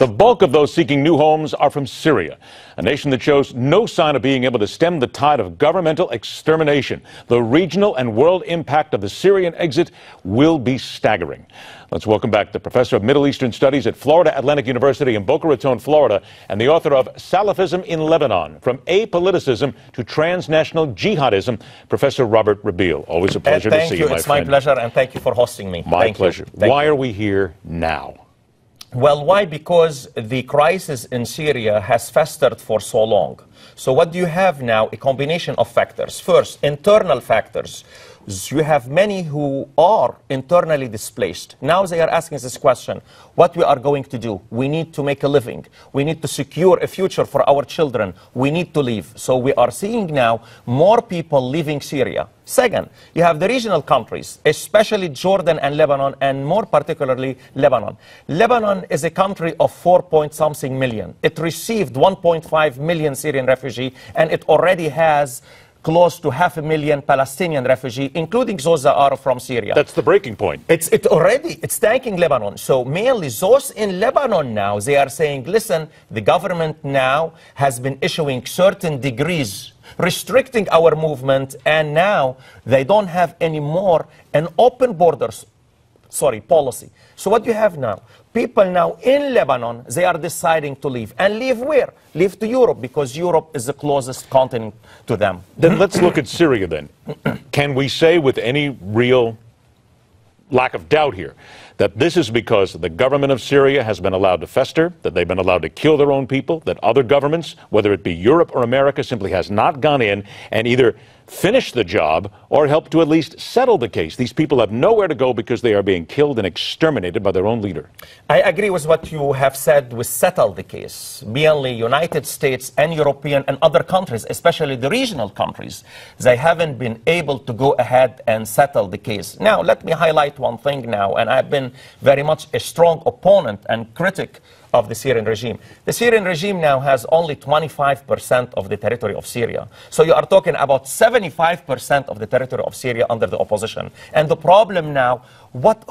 The bulk of those seeking new homes are from Syria, a nation that shows no sign of being able to stem the tide of governmental extermination. The regional and world impact of the Syrian exit will be staggering. Let's welcome back the professor of Middle Eastern Studies at Florida Atlantic University in Boca Raton, Florida, and the author of Salafism in Lebanon, From Apoliticism to Transnational Jihadism, Professor Rabil. Always a pleasure to see you, my friend. It's my pleasure, and thank you for hosting me. My pleasure. Why are we here now? Well, why? Because the crisis in Syria has festered for so long. So what do you have now? A combination of factors. First, internal factors. You have many who are internally displaced. Now they are asking this question, what we are going to do? We need to make a living. We need to secure a future for our children. We need to leave. So we are seeing now more people leaving Syria. Second, you have the regional countries, especially Jordan and Lebanon, and more particularly Lebanon. Lebanon is a country of 4-point-something million. It received 1.5 million Syrian refugees, and it already has close to 500,000 Palestinian refugees, including those that are from Syria. That's the breaking point. It's tanking Lebanon. So mainly those in Lebanon now, they are saying, listen, the government now has been issuing certain degrees restricting our movement, and now they don't have any more an open borders policy. So what you have now, people now in Lebanon, they are deciding to leave. And leave where? Leave to Europe, because Europe is the closest continent to them. Then let's look at Syria then. Can we say with any real lack of doubt here that this is because the government of Syria has been allowed to fester, that they've been allowed to kill their own people, that other governments, whether it be Europe or America, simply has not gone in and either finished the job or helped to at least settle the case? These people have nowhere to go because they are being killed and exterminated by their own leader. I agree with what you have said with settle the case. Mainly United States and European and other countries, especially the regional countries, they haven't been able to go ahead and settle the case. Now, let me highlight one thing now, and I've been very much a strong opponent and critic of the Syrian regime. The Syrian regime now has only 25% of the territory of Syria. So you are talking about 75% of the territory of Syria under the opposition. And the problem now,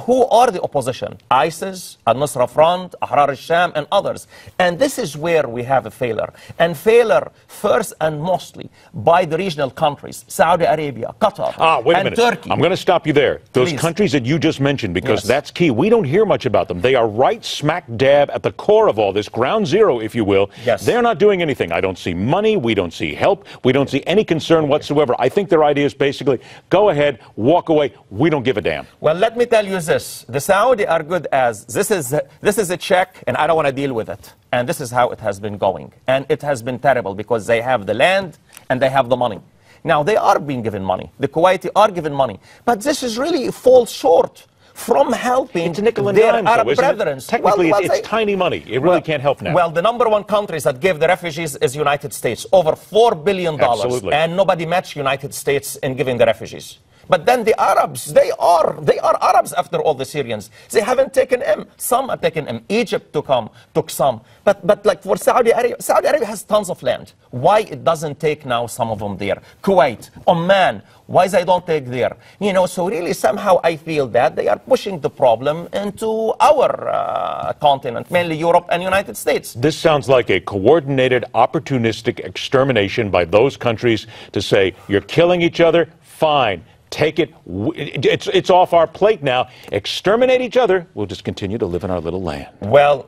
who are the opposition? ISIS, Al-Nusra Front, Ahrar al-Sham, and others. And this is where we have a failure. And failure first and mostly by the regional countries, Saudi Arabia, Qatar, and Turkey. I'm going to stop you there. Those countries that you just mentioned, because that's key. We don't hear much about them. They are right smack dab at the core of all this, ground zero, if you will. They're not doing anything. I don't see money. We don't see help. We don't see any concern whatsoever. I think their idea is basically, go ahead, walk away. We don't give a damn. Well, let me tell you this. The Saudi are good as, this is a check, and I don't want to deal with it. And this is how it has been going. And it has been terrible because they have the land and they have the money. Now, they are being given money. The Kuwaiti are given money. But this is really falls short from helping their Arab brethren. Technically, it's tiny money. It really can't help now. Well, the #1 countries that gave the refugees is United States, over $4 billion. Absolutely. And nobody matched United States in giving the refugees. But then the Arabs, they are Arabs after all, the Syrians. They haven't taken them. Some have taken them. Egypt took some. But like for Saudi Arabia has tons of land. Why it doesn't take now some of them there? Kuwait, Oman, why they don't take there? You know, so really somehow I feel that they are pushing the problem into our continent, mainly Europe and United States. This sounds like a coordinated, opportunistic extermination by those countries to say, you're killing each other, fine. Take it. It's off our plate now. Exterminate each other. We'll just continue to live in our little land. Well,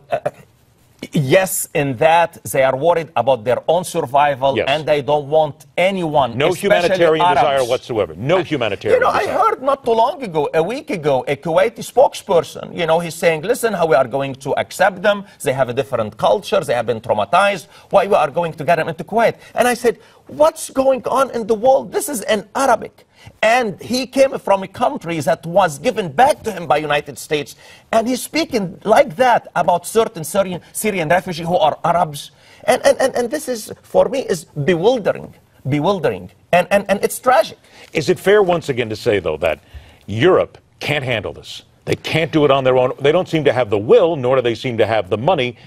yes, in that they are worried about their own survival, and they don't want anyone. No humanitarian desire whatsoever. No humanitarian desire. I heard not too long ago, a week ago, a Kuwaiti spokesperson, he's saying, listen, how we are going to accept them. They have a different culture. They have been traumatized. Why we are going to get them into Kuwait? And I said, what's going on in the world? This is in Arabic. And he came from a country that was given back to him by United States. And he's speaking like that about certain Syrian refugees who are Arabs. And this is, for me, is bewildering. And it's tragic. Is it fair once again to say, though, that Europe can't handle this? They can't do it on their own. They don't seem to have the will, nor do they seem to have the money.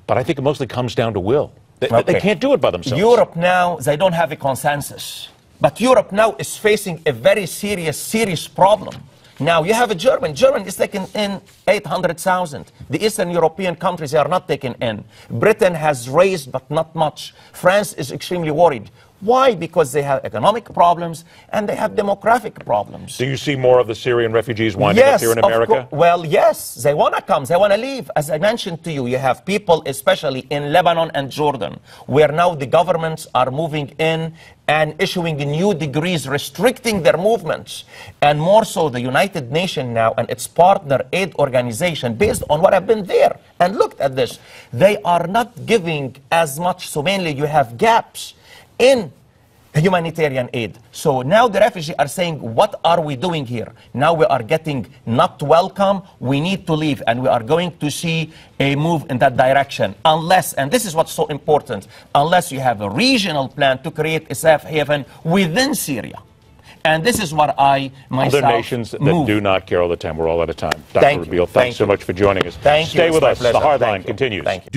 But I think it mostly comes down to will. They can't do it by themselves. Europe now, they don't have a consensus. But Europe now is facing a very serious problem. Now you have a German. Germany is taking in 800,000. The Eastern European countries, they are not taken in. Britain has raised, but not much. France is extremely worried. Why? Because they have economic problems and they have demographic problems. Do you see more of the Syrian refugees winding up here in America? Well, yes. They want to come. They want to leave. As I mentioned to you, you have people, especially in Lebanon and Jordan, where now the governments are moving in and issuing new degrees restricting their movements. And more so, the United Nations now and its partner aid organization, based on what I've been there and looked at this, they are not giving as much. So mainly you have gaps in humanitarian aid. So now the refugees are saying, what are we doing here? Now we are getting not welcome, we need to leave, and we are going to see a move in that direction. Unless, and this is what's so important, unless you have a regional plan to create a safe haven within Syria. And this is what I myself Other nations that do not care all the time. We're all out of time. Dr. Rabil, thanks so much for joining us. Thank you. Stay with us. The Pleasure. Hardline continues. Thank you.